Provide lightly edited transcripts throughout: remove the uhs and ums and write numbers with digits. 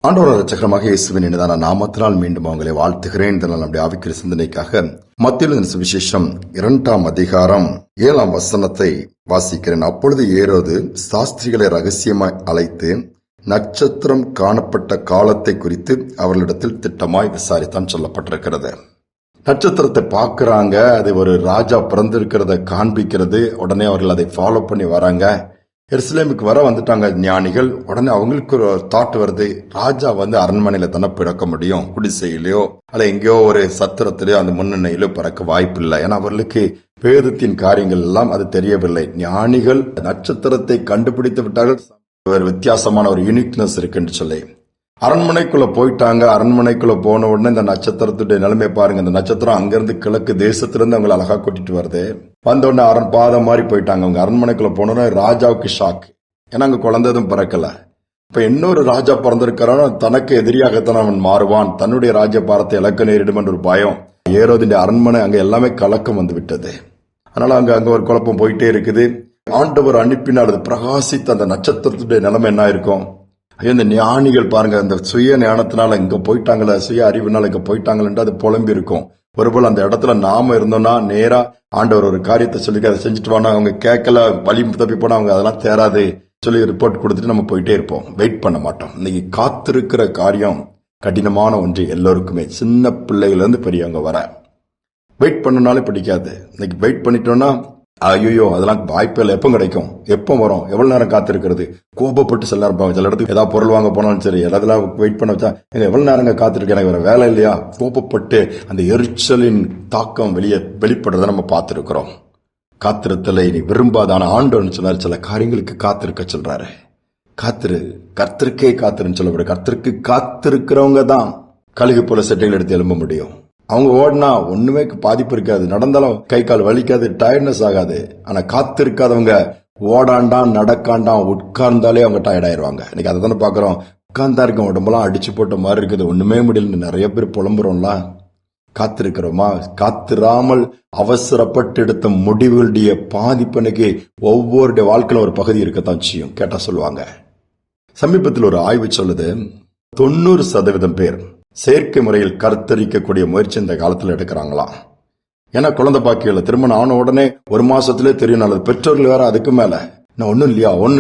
ஆண்டவர் ரட்சகரமாக இயேசுவின் இனிதான நாமத்தினால் மீண்டும் அவங்களை வாழ்த்துகிறேன். இந்த நம்முடைய ஆவிக்குரிய சிந்தனைக்காக மத்தேயு சுவிசேஷம் 2ஆம் அதிகாரம் 7ஆம் வசனத்தை வாசிக்கிறேன். அப்பொழுது ஏரோது சாஸ்திரிகளை ரகசியமாய் அழைத்து நட்சத்திரம் காணப்பட்ட காலத்தை குறித்து அவர்களிடத்தில் திட்டமாய் விசாரித்தான் சொல்லப்பட்டிருக்கிறது. நட்சத்திரத்தை பார்க்கறாங்க, அது ஒரு ராஜா பிறந்திருக்கிறத காண்பிக்கிறது. உடனே அவர்கள் அதை ஃபாலோ பண்ணி வராங்க. எருசலேமுக்கு வர வந்துட்டாங்க ஞானிகள். உடனே அவங்களுக்கு ஒரு தாட் வருது, ராஜா அரண்மனையில தானே பிறக்க முடியும், குடிசையிலயோ அல்ல எங்கேயோ ஒரு சத்திரத்திலயோ அந்த முன்னணியிலோ பிறக்க வாய்ப்பு இல்லை. ஏன்னா அவர்களுக்கு வேதத்தின் காரியங்கள் எல்லாம் அது தெரியவில்லை. ஞானிகள் நட்சத்திரத்தை கண்டுபிடித்து விட்டார்கள். ஒரு வித்தியாசமான ஒரு யூனிக்னஸ் இருக்குன்னு சொல்லி அரண்மனைக்குள்ள போயிட்டாங்க. அரண்மனைக்குள்ள போன உடனே இந்த நட்சத்திரத்துடைய நிலைமை பாருங்க. இந்த நட்சத்திரம் அங்கிருந்து கிழக்கு தேசத்திலிருந்து அவங்களை அழகா கூட்டிட்டு வருது. வந்த உடனே பாதம் மாதிரி போயிட்டாங்க. அவங்க அரண்மனைக்குள்ள போனோன்னா ராஜாவுக்கு ஷாக். ஏன்னா அங்க குழந்தைதும் பிறக்கல. இப்ப இன்னொரு ராஜா பிறந்திருக்கிறானோ தனக்கு எதிரியாகத்தான் அவன் மாறுவான், தன்னுடைய ராஜ்யபாரத்தை இழக்க நேரிடும் என்ற ஒரு பயம். ஏரோதின் அரண்மனை அங்க எல்லாமே கலக்கம் வந்து விட்டது. அதனால அங்க ஒரு குழப்பம் போயிட்டே இருக்குது. ஆண்டவர் அனுப்பினால் அது பிரகாசித்த அந்த நட்சத்திரத்துடைய நிலைமை என்ன இருக்கும்? இந்த ஞானிகள் பாருங்க, அந்த சுய ஞானத்தினால இங்க போயிட்டாங்களே, சுய அறிவுனால இங்க போயிட்டாங்களே அது புலம்பி இருக்கும். ஒருபோல் அந்த இடத்துல நாம இருந்தோம்னா நேரா ஆண்டவர் ஒரு காரியத்தை சொல்லி அதை செஞ்சுட்டு வாங்க, அவங்க கேட்கல வழி தப்பி போனா அவங்க அதெல்லாம் தேராது சொல்லி ரிப்போர்ட் கொடுத்துட்டு நம்ம போயிட்டே இருப்போம், வெயிட் பண்ண மாட்டோம். இன்னைக்கு காத்திருக்கிற காரியம் கடினமான ஒன்று எல்லோருக்குமே, சின்ன பிள்ளைகள் இருந்து பெரியவங்க வர. வெயிட் பண்ணனாலே பிடிக்காது. இன்னைக்கு வெயிட் பண்ணிட்டோம்னா ஐயோ அதெல்லாம் வாய்ப்பு இல்லை, எப்போ கிடைக்கும், எப்போ வரும், எவ்வளவு நேரம் காத்திருக்கிறது, கோபப்பட்டு சில நேரம் சில இடத்துக்கு ஏதாவது பொருள் வாங்க போனாலும் சரி, எல்லாத்துல வெயிட் பண்ண வச்சா எவ்வளவு நேரங்க காத்திருக்கேன், எனக்கு வேற வேலை இல்லையா, கோபப்பட்டு அந்த எரிச்சலின் தாக்கம் வெளிப்படுறத நம்ம பார்த்திருக்கிறோம். காத்திருத்தலை நீ விரும்பாதான ஆண்டவன் சொன்னார், சில காரியங்களுக்கு காத்திருக்க சொல்றாரு. கர்த்தருக்கே காத்திருன்னு சொல்லப்படும். கர்த்தருக்கு காத்திருக்கிறவங்க தான் கழுகு போல செட்டைகள் எடுத்து எழும்ப முடியும். அவங்க ஓடினா ஒண்ணுமே பாதிப்பு இருக்காது, நடந்தாலும் கை கால் வலிக்காது, டயர்ட்னஸ் ஆகாது. ஆனா காத்திருக்காதவங்க ஓடாண்டான் நடக்காண்டான் உட்கார்ந்தாலே அவங்க டயர்ட் ஆயிடுவாங்க. இன்னைக்கு அதை தானே பாக்குறோம். உட்கார்ந்தா இருக்க உடம்பெல்லாம் அடிச்சு போட்ட மாதிரி இருக்குது, ஒண்ணுமே முடியல, நிறைய பேர் புலம்புறோம்ல. காத்திருக்கிறோமா? காத்திராமல் அவசரப்பட்டு எடுத்த முடிவுகளுடைய பாதிப்பனுக்கு ஒவ்வொருடைய வாழ்க்கையில ஒரு பகுதி இருக்கத்தான் செய்யும். கேட்டா சொல்லுவாங்க. சமீபத்தில் ஒரு ஆய்வு சொல்லுது, 90% பேர் செயற்கை முறையில் கருத்தரிக்கக்கூடிய முயற்சி இந்த காலத்துல எடுக்கிறாங்களாம். ஏன்னா குழந்தை பாக்கியல திருமணம் ஆன உடனே ஒரு மாசத்திலே தெரியும், நல்லது. பெற்றோர்கள் வேற அதுக்கு மேல நான் ஒண்ணும்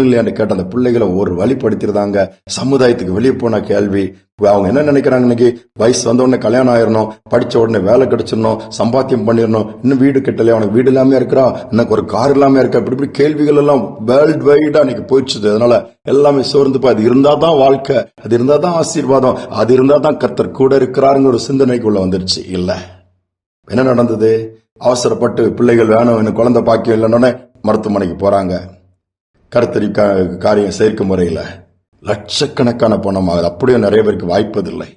இல்லையான்னு கேட்ட அந்த பிள்ளைகளை ஒரு வழிபடுத்திருந்தாங்க. சமுதாயத்துக்கு வெளியே போன கேள்வி, அவங்க என்ன நினைக்கிறாங்க, இன்னைக்கு வயசு வந்த உடனே கல்யாணம் ஆயிரணும், படிச்ச உடனே வேலை கிடைச்சிடணும், சம்பாத்தியம் பண்ணிடணும், இன்னும் வீடு கட்டலையா, அவனுக்கு வீடு இல்லாம இருக்கிறா, இன்னைக்கு ஒரு கார் இல்லாம இருக்கா, இப்படி கேள்விகள் எல்லாம் வேர்ல்டு வைடா இன்னைக்கு போயிடுச்சு. அதனால எல்லாமே சோர்ந்துப்பா, அது இருந்தாதான் வாழ்க்கை, அது இருந்தாதான் ஆசீர்வாதம், அது இருந்தாதான் கர்த்தர் கூட இருக்கிறாருங்கிற ஒரு சிந்தனைக்குள்ள வந்துருச்சு. இல்ல என்ன நடந்தது? அவசரப்பட்டு பிள்ளைகள் வேணும், இன்னும் குழந்தை பாக்கியம் இல்லைன்னொன்னே மருத்துவமனைக்கு போறாங்க. கருத்தரி காரியம் செயற்கை முறையில லட்சக்கணக்கான பணம் ஆகுது. அப்படியே நிறைய பேருக்கு வாய்ப்பதில்லை.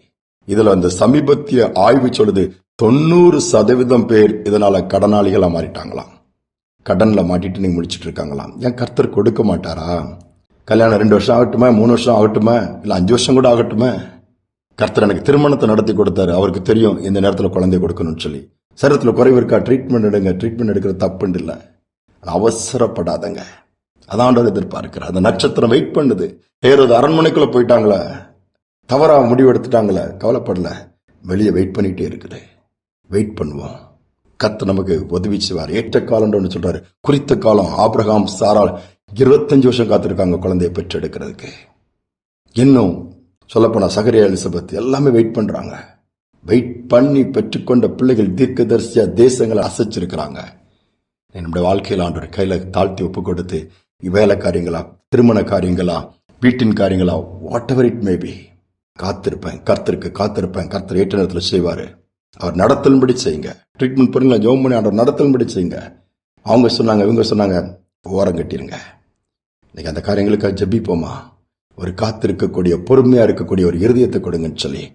இதுல அந்த சமீபத்திய ஆய்வு சொல்லுது, 90% பேர் இதனால கடனாளிகளா மாறிட்டாங்களாம். கடன்ல மாட்டிட்டு நீங்க முடிச்சிட்டு இருக்காங்களாம். ஏன் கர்த்தர் கொடுக்க மாட்டாரா? கல்யாணம் 2 வருஷம் ஆகட்டுமே, 3 வருஷம் ஆகட்டுமே, இல்ல 5 வருஷம் கூட ஆகட்டுமே. கர்த்தர் எனக்கு திருமணத்தை நடத்தி கொடுத்தாரு, அவருக்கு தெரியும் இந்த நேரத்துல குழந்தை கொடுக்கணும்னு சொல்லி. சரீரத்துல குறைவு இருக்கா, ட்ரீட்மெண்ட் எடுங்க. ட்ரீட்மெண்ட் எடுக்கிறது தப்புண்டு இல்ல, அவசரப்படாதங்க. அதான் எதிர்பார்க்கிறார். அந்த நட்சத்திரம் வெயிட் பண்ணுது. ஏரோது அரண்மனைக்குள்ள போயிட்டாங்களே, தவறா முடிவு எடுத்துட்டாங்களே, கவலைப்படல, வெளியே வெயிட் பண்ணிட்டே இருக்குது. வெயிட் பண்ணுவோம், கர்த்தர் நமக்கு உதவி செய்வார். ஏற்ற காலம் சொல்றாரு, குறித்த காலம். ஆபிரகாம் சாரால் 25 வருஷம் காத்திருக்காங்க குழந்தையை பெற்றெடுக்கிறதுக்கு. இன்னும் சொல்லப்போனா சகரியா, எலிசபெத் எல்லாமே வெயிட் பண்றாங்க. வெயிட் பண்ணி பெற்றுக்கொண்ட பிள்ளைகள் தீர்க்கதரிசியா தேசங்களை அசைச்சிருக்கிறாங்க. நம்முடைய வாழ்க்கையில் ஆண்டவர் கையில தாழ்த்தி ஒப்பு கொடுத்து, வேலை காரியங்களா, திருமண காரியங்களா, வீட்டின் காரியங்களா, whatever it may be, காத்திருப்பேன், கர்த்தருக்கு காத்திருப்பேன். கர்த்தர் ஏற்ற நேரத்தில் செய்வாரு. அவர் நடத்தல்படி செய்யுங்க. ட்ரீட்மெண்ட் பண்ணல, ஜெபம் பண்ணி ஆண்டவர் நடத்தல்படி செய்யுங்க. அவங்க சொன்னாங்க, இவங்க சொன்னாங்க, ஓரம் கட்டிருங்க. இன்னைக்கு அந்த காரியங்களுக்காக ஜெபிப்போமா? ஒரு காத்திருக்கக்கூடிய, பொறுமையா இருக்கக்கூடிய ஒரு இருதயத்தை கொடுங்கன்னு சொல்லி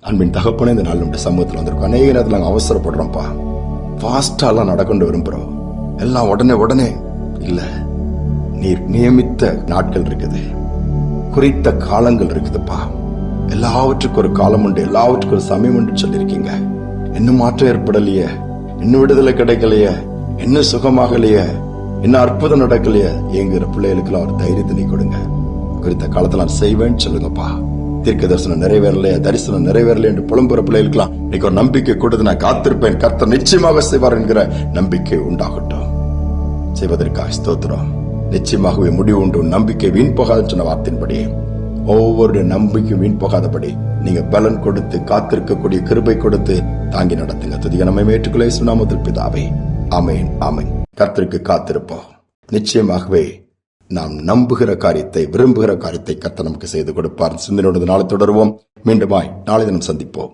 அன்பின் தகப்பனே இந்த நாள் நம்முடைய சமூகத்தில் வந்திருக்கோம். அநேக நேரத்தில் நாங்கள் அவசரப்படுறோம்ப்பா, ஃபாஸ்டா எல்லாம் நடக்கொண்டு விரும்புறோம். எல்லாம் உடனே இல்ல. நீர் நியமித்த நாட்கள் இருக்குது, குறித்த காலங்கள் இருக்குதுப்பா. எல்லாவற்றுக்கும் ஒரு காலம் உண்டு, எல்லாவற்றுக்கும் ஒரு சமயம் உண்டு சொல்லியிருக்கீங்க. இன்னும் மாற்றம் ஏற்படலையே, இன்னும் விடுதலை கிடைக்கலையே, இன்னும் சுகமாகலையே, இன்னும் அற்புதம் நடக்கலையே, என்கிற பிள்ளைகளுக்கு ஒரு தைரியத்தை நீ கொடுங்க. குறித்த காலத்துல நான் செய்வேன்னு சொல்லுங்கப்பா. தீர்க்க தரிசனம் நிறைவேறலையா, தரிசனம் நிறைவேறல என்று புலம்புற பிள்ளைகளுக்கெல்லாம் இன்னைக்கு ஒரு நம்பிக்கை கொடுத்து நான் காத்திருப்பேன், கர்த்தர் நிச்சயமாக செய்வார் என்கிற நம்பிக்கை உண்டாகட்டும். செய்வதற்காக ஸ்தோத்திரம். நிச்சயமாகவே முடிவு உண்டு. நம்பிக்கை வீண் போகாதுன்னு சொன்ன வார்த்தையின்படி ஒவ்வொரு நம்பிக்கை வீண் போகாதபடி நீங்க பலன் கொடுத்து காத்திருக்கக்கூடிய கிருபை கொடுத்து தாங்கி நடத்துங்க. துதிக நம்மை ஏற்றுக்கொள்ள இயேசு நாமத்தில் பிதாவே, ஆமென், ஆமென். கர்த்தருக்கு காத்திருப்போம். நிச்சயமாகவே நாம் நம்புகிற காரியத்தை, விரும்புகிற காரியத்தை கர்த்தர் நமக்கு செய்து கொடுப்பார். சிந்தனையோடு நாளை தொடருவோம். மீண்டுமாய் நாளை தினம் சந்திப்போம்.